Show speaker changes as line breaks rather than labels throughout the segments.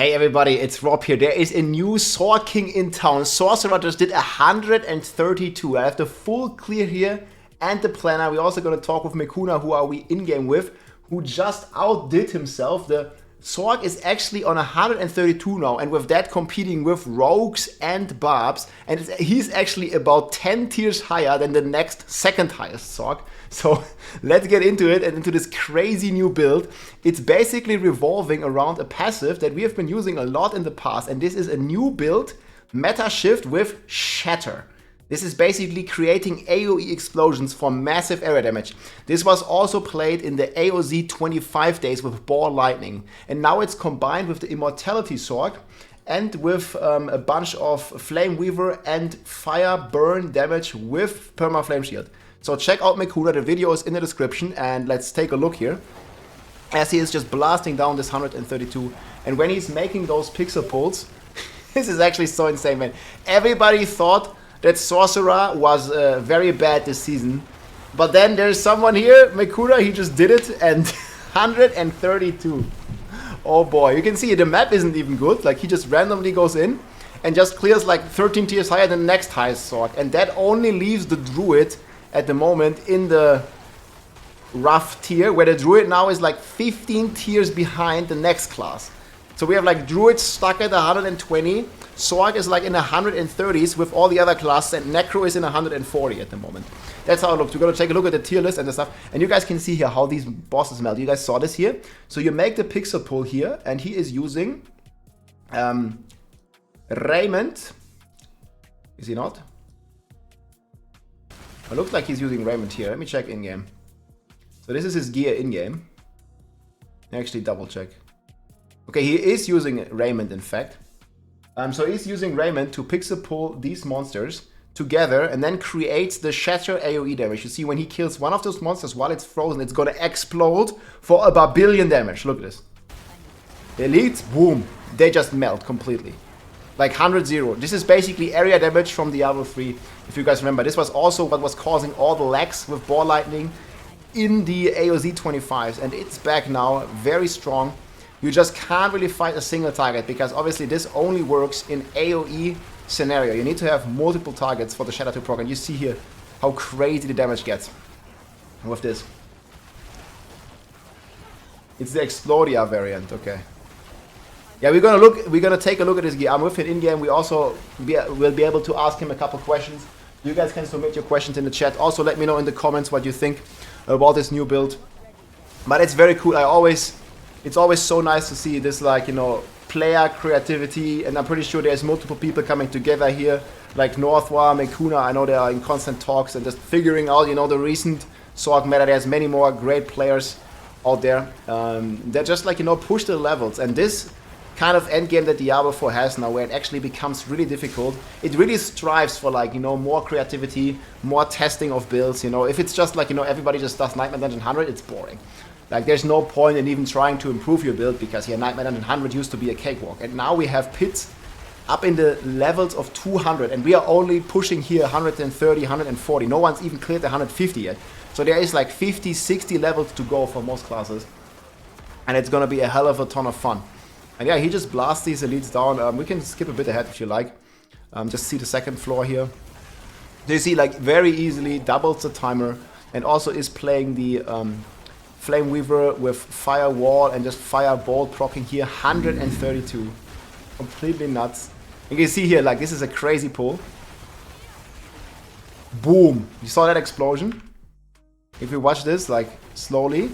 Hey everybody, it's Rob here. There is a new Sorc King in town. Sorcerer just did 132. I have the full clear here and the planner. We're also going to talk with Mekuna, who are we in-game with, who just outdid himself. The Sorc is actually on 132 now, and with that competing with rogues and barbs, and he's actually about 10 tiers higher than the next second highest Sorc. So let's get into it and into this crazy new build. It's basically revolving around a passive that we have been using a lot in the past, and this is a new build, meta shift with Shatter. This is basically creating AoE explosions for massive area damage. This was also played in the AoZ 25 days with Ball Lightning, and now it's combined with the Immortality Sorc and with a bunch of Flame Weaver and Fire Burn damage with Perma Flame Shield. So check out Mekuna, the video is in the description, and let's take a look here. As he is just blasting down this 132, and when he's making those pixel pulls, this is actually so insane, man. Everybody thought that Sorcerer was very bad this season, but then there's someone here, Mekuna, he just did it, and 132. Oh boy, you can see the map isn't even good, like he just randomly goes in and just clears like 13 tiers higher than the next highest Sorc, and that only leaves the Druid at the moment in the rough tier, where the Druid now is like 15 tiers behind the next class. So we have like Druid stuck at 120, Sorc is like in the 130s with all the other classes, and Necro is in 140 at the moment. That's how it looks. We're going to take a look at the tier list and the stuff, and you guys can see here how these bosses melt. You guys saw this here. So you make the pixel pull here, and he is using Raiment. Is he not? It looks like he's using Raiment here. Let me check in-game. So this is his gear in-game. Actually, double check. Okay, he is using Raiment, in fact. So he's using Raiment to pixel pull these monsters together and then creates the Shatter AoE damage. You see, when he kills one of those monsters while it's frozen, it's gonna explode for a Barbarian damage. Look at this. The elites, boom, they just melt completely. Like 100-0. This is basically area damage from Diablo 3. If you guys remember, this was also what was causing all the lags with Ball Lightning in the AoZ 25s, and it's back now, very strong. You just can't really fight a single target, because obviously this only works in AoE scenario. You need to have multiple targets for the Shatter to proc, and you see here how crazy the damage gets with this. It's the Explodia variant, okay. Yeah, we're gonna take a look at his gear. I'm with him in game. We also will be able to ask him a couple questions. You guys can submit your questions in the chat. Also, let me know in the comments what you think about this new build. But it's very cool. It's always so nice to see this, like, you know, player creativity, and I'm pretty sure there's multiple people coming together here, like Northwa, Mekuna. I know they are in constant talks and just figuring out, you know, the recent Sorc meta. There's many more great players out there. They're just, like, you know, push the levels, and this kind of endgame that Diablo 4 has now, where it actually becomes really difficult. It really strives for, like, you know, more creativity, more testing of builds. You know, if it's just like, you know, everybody just does Nightmare Dungeon 100, it's boring. Like, there's no point in even trying to improve your build, because here Nightmare Dungeon 100 used to be a cakewalk, and now we have pits up in the levels of 200, and we are only pushing here 130, 140. No one's even cleared the 150 yet. So there is like 50, 60 levels to go for most classes, and it's gonna be a hell of a ton of fun. And yeah, he just blasts these elites down. We can skip a bit ahead if you like. Just see the second floor here. So you see, like, very easily doubles the timer, and also is playing the Flame Weaver with Fire Wall and just Fire Bolt proccing here. 132. Completely nuts. You can see here, like, this is a crazy pull. Boom. You saw that explosion? If you watch this, like, slowly.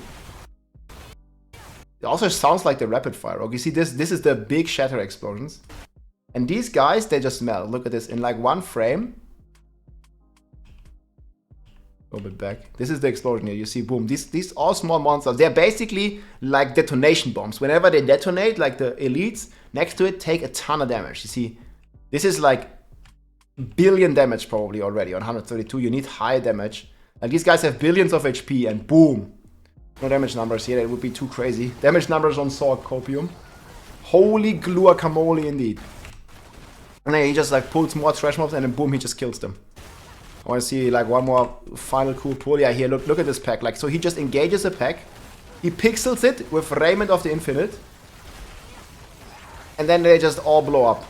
It also sounds like the rapid fire. Okay, you see this is the big Shatter explosions. And these guys, they just melt. Look at this, in like one frame. A little bit back. This is the explosion here. You see, boom. These all small monsters, they're basically like detonation bombs. Whenever they detonate, like the elites next to it take a ton of damage. You see, this is like billion damage probably already on 132. You need high damage. And these guys have billions of HP, and boom. No damage numbers here, that would be too crazy. Damage numbers on Sorc Copium. Holy guacamole indeed. And then he just like pulls more trash mobs, and then boom, he just kills them. I want to see like one more final cool pull. Yeah, here, look at this pack. Like, so he just engages a pack. He pixels it with Raiment of the Infinite. and then they just all blow up.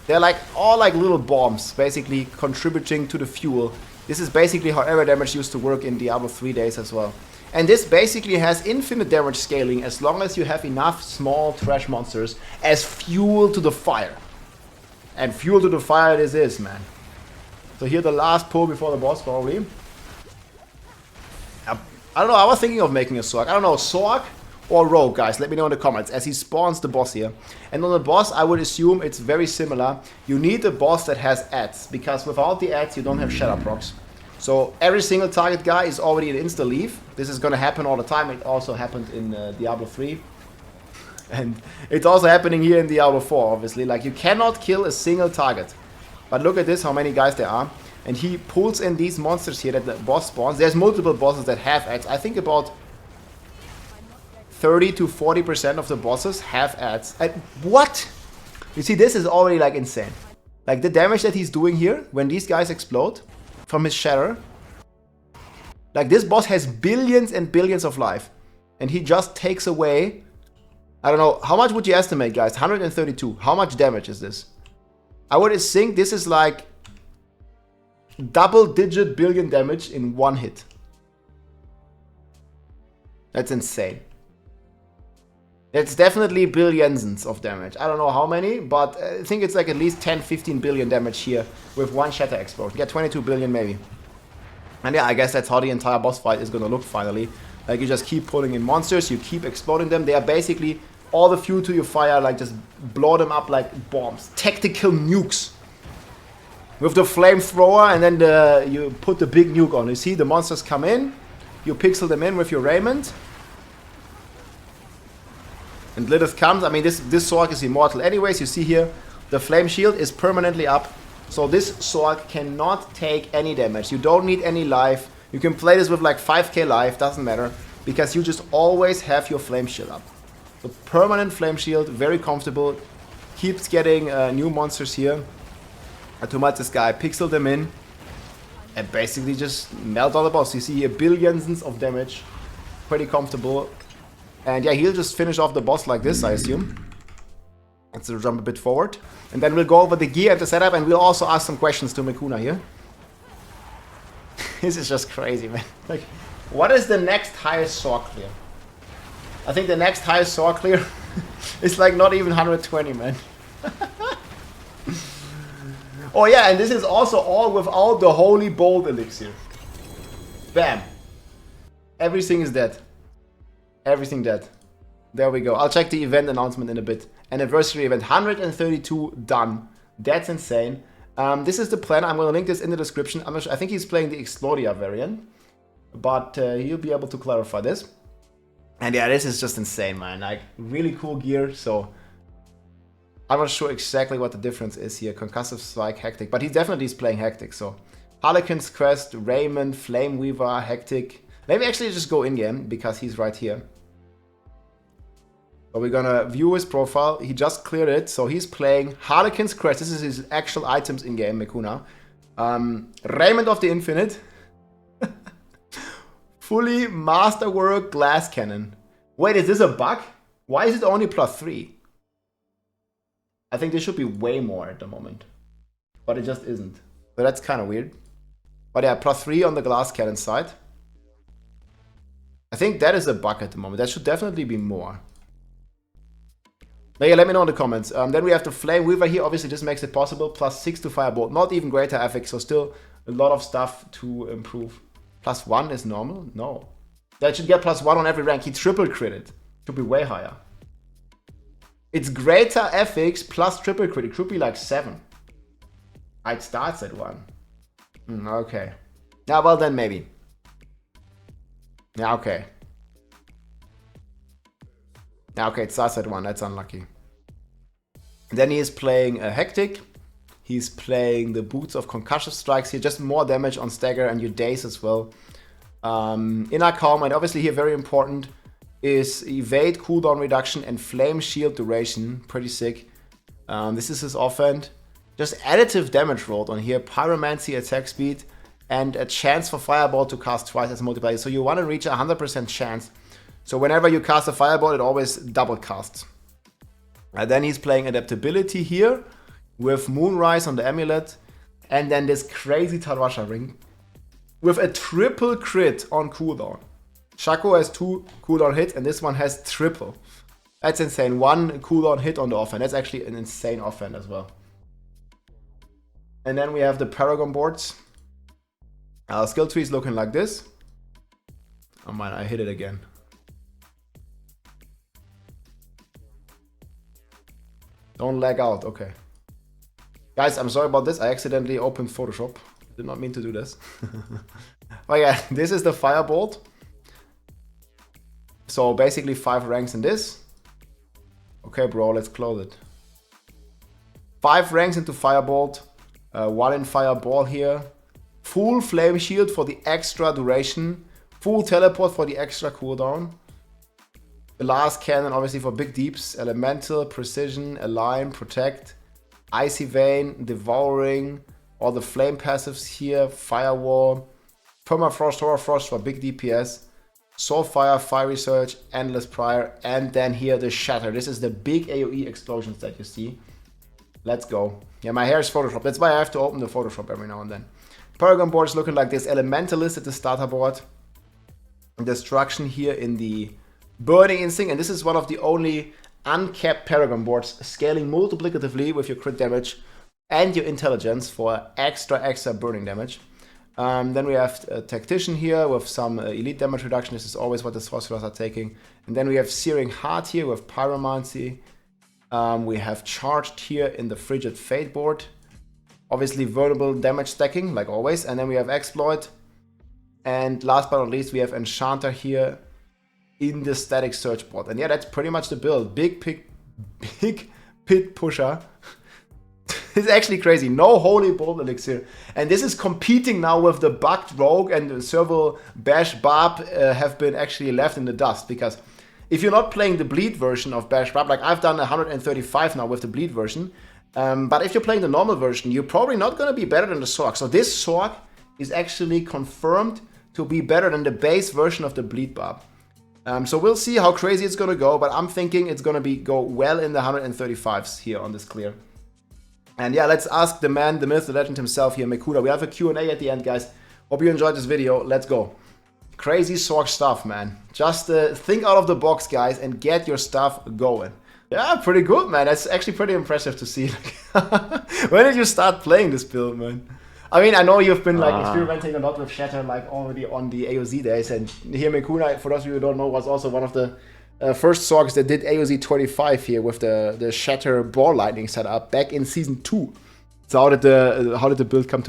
They're like all like little bombs, basically contributing to the fuel. This is basically how air damage used to work in Diablo 3 days as well. And this basically has infinite damage scaling as long as you have enough small trash monsters as fuel to the fire. And fuel to the fire this is, man. So here the last pull before the boss probably. I don't know, I was thinking of making a Sorc. I don't know, Sorc or Rogue, guys. Let me know in the comments as he spawns the boss here. And on the boss, I would assume it's very similar. You need a boss that has ads, because without the ads, you don't have shatter procs. So every single target guy is already an insta-leave. This is going to happen all the time. It also happened in Diablo 3. And it's also happening here in Diablo 4, obviously. Like, you cannot kill a single target. But look at this, how many guys there are. And he pulls in these monsters here that the boss spawns. There's multiple bosses that have ads. I think about 30 to 40% of the bosses have ads. And what? You see, this is already like insane. Like the damage that he's doing here when these guys explode from his shatter. Like this boss has billions and billions of life. And he just takes away, I don't know, how much would you estimate, guys? 132. How much damage is this? I would think this is like double-digit billion damage in one hit. That's insane. It's definitely billions of damage. I don't know how many, but I think it's like at least 10-15 billion damage here with one shatter explosion. Yeah, 22 billion maybe. And yeah, I guess that's how the entire boss fight is gonna look finally. Like you just keep pulling in monsters, you keep exploding them. They are basically all the fuel to your fire, like just blow them up like bombs. Tactical nukes. With the flamethrower, and then you put the big nuke on. You see the monsters come in, you pixel them in with your raiment. And Lilith comes. I mean, this Sorc is immortal anyways. You see here, the flame shield is permanently up. So this Sorc cannot take any damage. You don't need any life. You can play this with like 5k life, doesn't matter. Because you just always have your flame shield up. So permanent flame shield, very comfortable. Keeps getting new monsters here. Automat this guy, pixel them in. And basically just melt all the boss. You see here, billions of damage. Pretty comfortable. And yeah, he'll just finish off the boss like this, I assume. Let's jump a bit forward. And then we'll go over the gear and the setup, and we'll also ask some questions to Mekuna here. This is just crazy, man. Like, what is the next highest Sorc clear? I think the next highest Sorc clear is like not even 120, man. Oh yeah, and this is also all without the Holy Bolt elixir. Bam. Everything is dead. Everything dead. There we go. I'll check the event announcement in a bit. Anniversary event, 132 done. That's insane. This is the plan. I'm going to link this in the description. I think he's playing the Explodia variant. But he'll be able to clarify this. And yeah, this is just insane, man. Like, really cool gear. So, I'm not sure exactly what the difference is here. Concussive Strike, Hectic. But he definitely is playing Hectic, so. Harlequin's Crest, Raymond, Flame Weaver, Hectic. Maybe actually just go in-game, because he's right here. So we're gonna view his profile. He just cleared it, so he's playing Harlequin's Crest. This is his actual items in-game, Mekuna. Raymond of the Infinite. Fully Masterwork Glass Cannon. Wait, is this a bug? Why is it only +3? I think there should be way more at the moment. But it just isn't. So that's kind of weird. But yeah, +3 on the glass cannon side. I think that is a bug at the moment. That should definitely be more. But yeah, let me know in the comments. Then we have the Flame Weaver here. Obviously, this makes it possible. +6 to Firebolt. Not even greater affix, so still a lot of stuff to improve. +1 is normal? No. That should get +1 on every rank. He triple crit it. Should be way higher. It's greater FX plus triple crit. It should be like 7. It starts at 1. Okay. Yeah, well then maybe. Yeah, okay. Yeah, okay, it starts at 1. That's unlucky. Then he is playing a Hectic. He's playing the Boots of Concussive Strikes here. Just more damage on stagger and your days as well. Inner Calm, and obviously here very important, is evade, cooldown reduction, and flame shield duration. Pretty sick. This is his offhand. Just additive damage rolled on here. Pyromancy attack speed, and a chance for Fireball to cast twice as multiplier. So you want to reach a 100% chance. So whenever you cast a Fireball, it always double casts. And then he's playing Adaptability here with Moonrise on the Amulet. And then this crazy Tarasha ring with a triple crit on cooldown. Shaco has 2 cooldown hits and this one has triple. That's insane. 1 cooldown hit on the offhand. That's actually an insane offhand as well. And then we have the Paragon boards. Our skill tree is looking like this. Oh man, I hit it again. Don't lag out, okay. Guys, I'm sorry about this. I accidentally opened Photoshop. I did not mean to do this. Oh yeah, this is the Firebolt. So basically 5 ranks in this. Okay, bro, let's close it. 5 ranks into Firebolt. 1 in Fireball here. Full Flame Shield for the extra duration. Full Teleport for the extra cooldown. The last cannon, obviously, for big deeps. Elemental, Precision, Align, Protect. Icy Vein, Devouring. All the flame passives here. Firewall. Permafrost, Horrorfrost for big DPS. Soulfire, Fiery Surge, Endless Prior. And then here the Shatter. This is the big AoE explosions that you see. Let's go. Yeah, my hair is Photoshop. That's why I have to open the Photoshop every now and then. Paragon board is looking like this. Elementalist at the starter board. Destruction here in the Burning Instinct. And this is one of the only uncapped Paragon boards, scaling multiplicatively with your crit damage and your intelligence for extra burning damage. Then we have a Tactician here with some elite damage reduction. This is always what the sorcerers are taking. And then we have Searing Heart here with Pyromancy. We have Charged here in the Frigid Fate board. Obviously vulnerable damage stacking, like always. And then we have Exploit. And last but not least, we have Enchanter here in the Static Search board. And yeah, that's pretty much the build. Big pit pusher. It's actually crazy. No Holy Bolt Elixir. And this is competing now with the bugged Rogue and the Serval Bash Barb have been actually left in the dust. Because if you're not playing the Bleed version of Bash Barb, like I've done 135 now with the Bleed version. But if you're playing the normal version, you're probably not going to be better than the Sorc. So this Sorc is actually confirmed to be better than the base version of the Bleed Barb. So we'll see how crazy it's going to go. But I'm thinking it's going to go well in the 135s here on this clear. And yeah, let's ask the man, the myth, the legend himself here, Mekuna. We have a Q&A at the end, guys. Hope you enjoyed this video. Let's go. Crazy Sorc stuff, man. Just think out of the box, guys, and get your stuff going. Yeah, pretty good, man. That's actually pretty impressive to see. When did you start playing this build, man? I mean, I know you've been like experimenting a lot with Shatter, like already on the AOZ days. And here, Mekuna, for those of you who don't know, was also one of the first Sorcs that did AOZ 25 here with the Shatter Ball Lightning setup back in Season 2. So how did the build come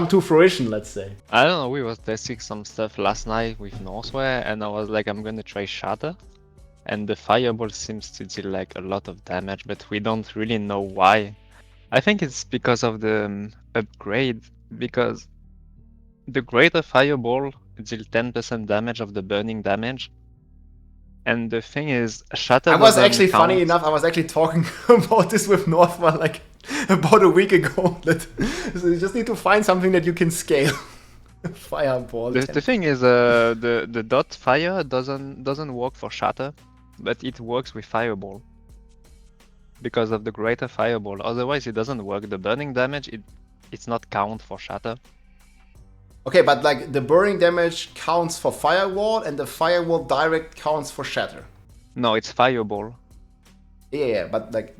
to fruition, let's say?
I don't know, we was testing some stuff last night with Northware and I was like, I'm gonna try Shatter. And the Fireball seems to deal like a lot of damage, but we don't really know why. I think it's because of the upgrade, because the greater Fireball deal 10% damage of the burning damage. And the thing is, Shatter
I was actually, funny enough, I was actually talking about this with Northwell like about a week ago. So you just need to find something that you can scale. Fireball.
The thing is, the dot fire doesn't work for Shatter, but it works with Fireball. Because of the greater Fireball. Otherwise it doesn't work. The burning damage, it's not count for Shatter.
Okay, but like the burning damage counts for Firewall and the Firewall direct counts for Shatter.
No, it's Fireball.
Yeah, but like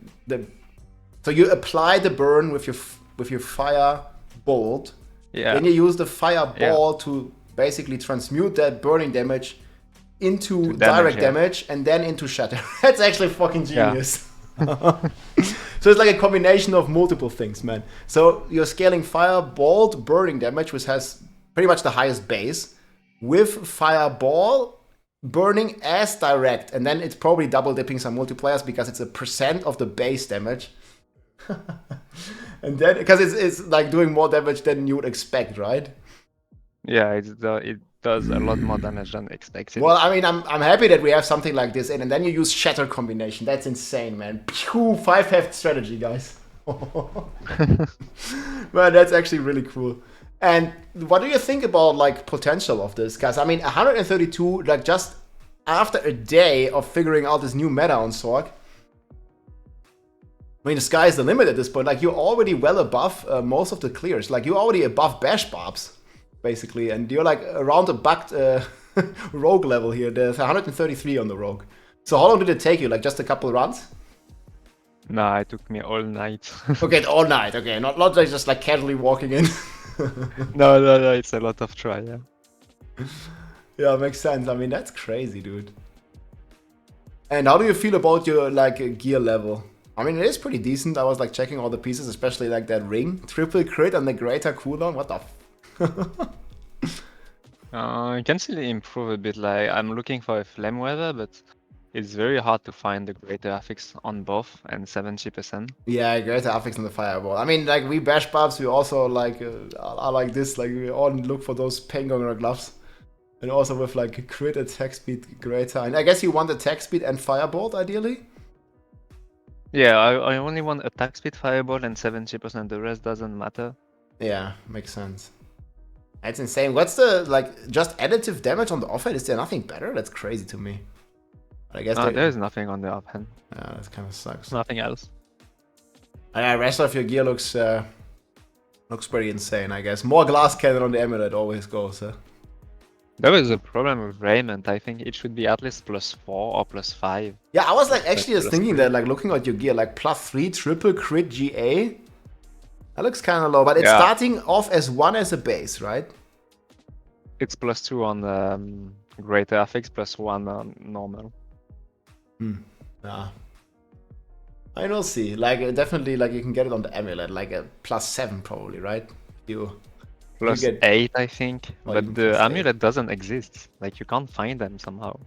so you apply the burn with your Fire Bolt.
Yeah.
Then you use the Fireball to basically transmute that burning damage into direct damage and then into Shatter. That's actually fucking genius. So it's like a combination of multiple things, man. So you're scaling Fireball burning damage, which has pretty much the highest base, with Fireball burning as direct, and then it's probably double dipping some multipliers because it's a % of the base damage. And then because it's like doing more damage than you would expect, right?
Yeah, it does a lot more damage than expected.
Well, I mean, I'm happy that we have something like this in, and then you use Shatter Combination. That's insane, man. Pew, 5-heft strategy, guys. Well, that's actually really cool. And what do you think about like potential of this? Because I mean, 132, like just after a day of figuring out this new meta on Sorc, I mean, the sky is the limit at this point. Like, you're already well above most of the clears. Like, you're already above bash barbs, basically. And you're like around the bugged rogue level here. There's 133 on the rogue. So how long did it take you? Like, just a couple runs?
Nah, it took me all night.
Okay, all night. Okay, not like just like casually walking in.
No, it's a lot of try, yeah.
Yeah, makes sense. I mean, that's crazy, dude. And how do you feel about your like gear level? I mean, it is pretty decent. I was like checking all the pieces, especially like that ring. Triple crit and the greater cooldown. What the
You can still improve a bit. Like, I'm looking for a flame weather, but it's very hard to find the greater affix on both and 70%.
Yeah, greater affix on the fireball. I mean, like we bash buffs, we also like are like this. Like we all look for those penguin gloves. And also with like crit attack speed greater. And I guess you want attack speed and firebolt ideally?
Yeah, I only want attack speed, fireball, and 70%. The rest doesn't matter.
Yeah, makes sense. That's insane. What's the, like, just additive damage on the offhand? Is there nothing better? That's crazy to me. But I guess
there's nothing on the offhand.
Yeah, that kind of sucks.
Nothing else.
Yeah, rest of your gear looks pretty insane, I guess. More glass cannon on the amulet always goes, huh?
There was a problem with raiment. I think it should be at least +4 or +5.
Yeah, I was like actually just thinking that, like looking at your gear, like +3 triple crit GA. That looks kind of low, but it's starting off as 1 as a base, right?
It's +2 on the greater affix, +1 on normal.
Yeah. I will see. Like definitely, like you can get it on the amulet, like a +7 probably, right?
+8, I think, but the amulet doesn't exist. Like, you can't find them somehow.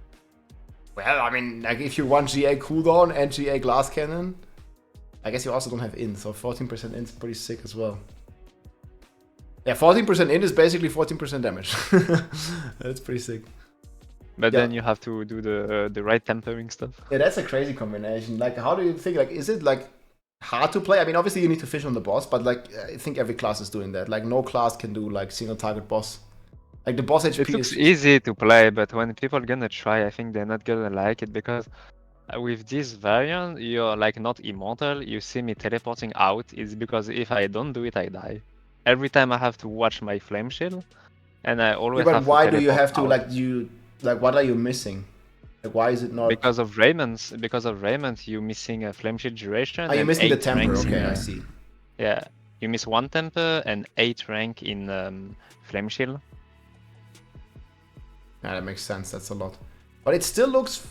Well, I mean, like if you want GA cooldown and GA glass cannon, I guess you also don't have in, so 14% in is pretty sick as well. Yeah, 14% in is basically 14% damage. That's pretty sick.
But then you have to do the right tempering stuff.
Yeah, that's a crazy combination. Like, how do you think, like, is it like hard to play? I mean, obviously you need to fish on the boss, but like, I think every class is doing that. Like, no class can do like single target boss. Like the boss HP
it looks easy to play, but when people gonna try, I think they're not gonna like it, because with this variant, you're like not immortal. You see me teleporting out, it's because if I don't do it, I die. Every time I have to watch my flame shield, and I always have to teleport
why do you have to,
out.
like, what are you missing? Like, why is it not?
Because of Raymond, you're missing a flame shield duration.
Are you missing the temper? Okay, I see.
Yeah, you miss 1 temper and 8 rank in flame shield.
Yeah, that makes sense. That's a lot. But it still looks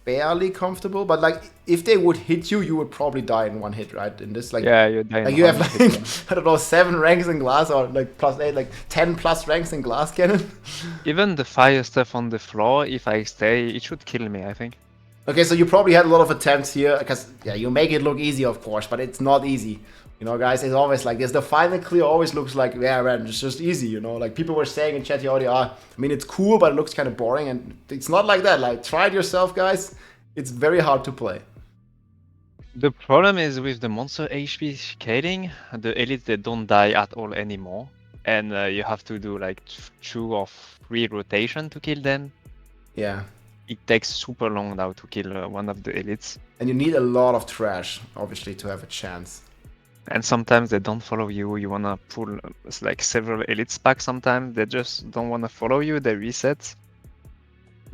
fairly comfortable. But like, if they would hit you, you would probably die in 1 hit, right? In this, like,
yeah, you die.
Like you have like I don't know, 7 ranks in glass, or like +8, like 10 plus ranks in glass cannon.
Even the fire stuff on the floor, if I stay, it should kill me, I think.
Okay, so you probably had a lot of attempts here, because yeah, you make it look easy, of course, but it's not easy. You know, guys, it's always like this. The final clear always looks like, yeah, man, it's just easy, you know? Like, people were saying in chat here already, I mean, it's cool, but it looks kind of boring, and it's not like that. Like, try it yourself, guys. It's very hard to play.
The problem is with the monster HP scaling, the elites, they don't die at all anymore. And you have to do like 2 or 3 rotation to kill them.
Yeah.
It takes super long now to kill one of the elites.
And you need a lot of trash, obviously, to have a chance.
And sometimes they don't follow you. You wanna pull like several elites back sometimes. They just don't wanna follow you, they reset.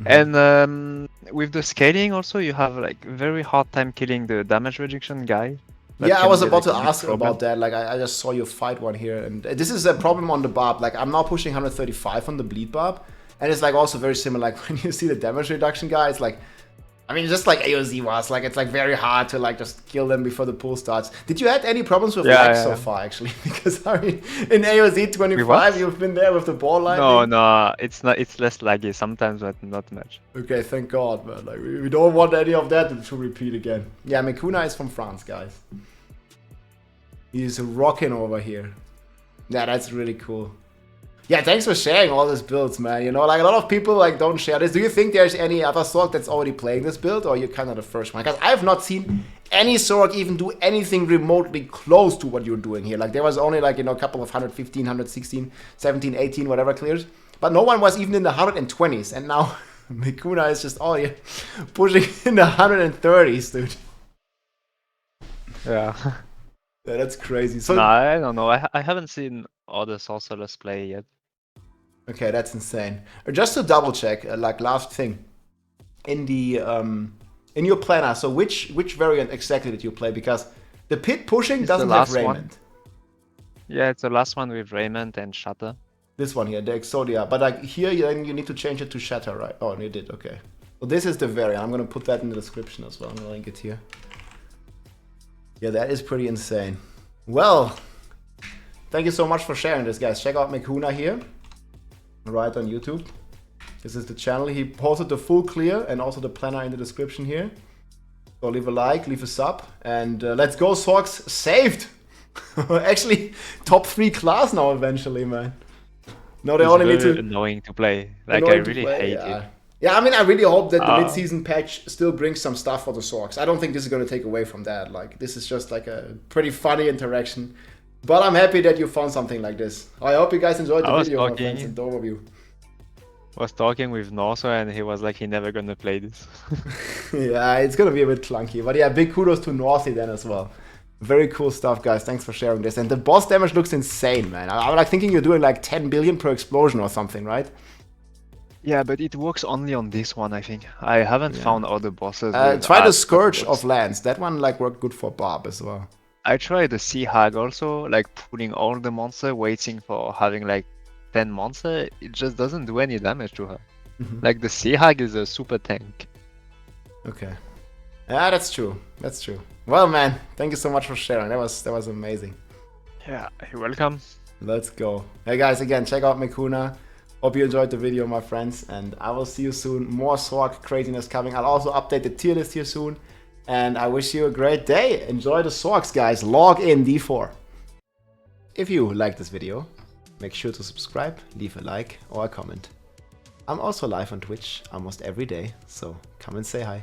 And with the scaling also, you have like very hard time killing the damage reduction guy.
Yeah, I was about to ask about that. Like, I just saw you fight one here, and this is a problem on the barb. Like, I'm now pushing 135 on the bleed barb, and it's like also very similar. Like, when you see the damage reduction guy, it's like, I mean, just like AOZ was, like, it's like very hard to like just kill them before the pool starts. Did you had any problems with lag so far, actually? Because I mean, in AOZ 25, you've been there with the ball line.
No, it's not. It's less laggy sometimes, but not much.
Okay, thank God, man. Like, we don't want any of that to repeat again. Yeah, Mekuna is from France, guys. He's rocking over here. Yeah, that's really cool. Yeah, thanks for sharing all these builds, man. You know, like, a lot of people like don't share this. Do you think there's any other Sorc that's already playing this build, or you're kind of the first one? Because I've not seen any Sorc even do anything remotely close to what you're doing here. Like, there was only like, you know, a couple of 115, 116, 17, 18, whatever clears. But no one was even in the 120s. And now Mekuna is just, oh yeah, pushing in the 130s, dude.
Yeah.
Yeah, that's crazy. So
No, I don't know. I haven't seen other sorcerers play yet.
okay, that's insane. Just to double check, like last thing, in the in your planner. So which variant exactly did you play? Because the pit pushing
It's the
doesn't have
last one.
Raymond.
Yeah, it's the last one with Raymond and Shatter.
This one here, the Exodia. But like here, then you need to change it to Shatter, right? Oh, you did. Okay. Well, this is the variant. I'm gonna put that in the description as well. I'm gonna link it here. Yeah, that is pretty insane. Well, thank you so much for sharing this, guys. Check out Mekuna here, right on YouTube. This is the channel. He posted the full clear and also the planner in the description here. So leave a like, leave a sub, and let's go, Sorcs. Saved! Actually, top 3 class now eventually, man. No, they
It's
only need
very
to...
annoying to play. Like, I
annoying to
really
play,
hate
yeah.
it.
Yeah, I mean, I really hope that the mid-season patch still brings some stuff for the Sorcs. I don't think this is going to take away from that. Like, this is just like a pretty funny interaction. But I'm happy that you found something like this. I hope you guys enjoyed the video, my friends, and the overview.
Was talking with Norso and he was like, he never gonna play this.
Yeah, it's gonna be a bit clunky. But yeah, big kudos to Norsy then as well. Very cool stuff, guys. Thanks for sharing this. And the boss damage looks insane, man. I'm like thinking you're doing like 10 billion per explosion or something, right?
Yeah, but it works only on this one, I think. I haven't found other bosses.
Try the Scourge of Lands. That one like worked good for Barb as well.
I tried the Sea Hag also, like putting all the monster, waiting for having like 10 monster. It just doesn't do any damage to her. Like the Sea Hag is a super tank.
Okay. Yeah, that's true. That's true. Well, man, thank you so much for sharing. That was amazing.
Yeah, you're welcome.
Let's go. Hey guys, again, check out Mekuna. Hope you enjoyed the video, my friends, and I will see you soon. More Sorc craziness coming. I'll also update the tier list here soon. And I wish you a great day. Enjoy the Sorcs, guys. Log in D4. If you like this video, make sure to subscribe, leave a like or a comment. I'm also live on Twitch almost every day, so come and say hi.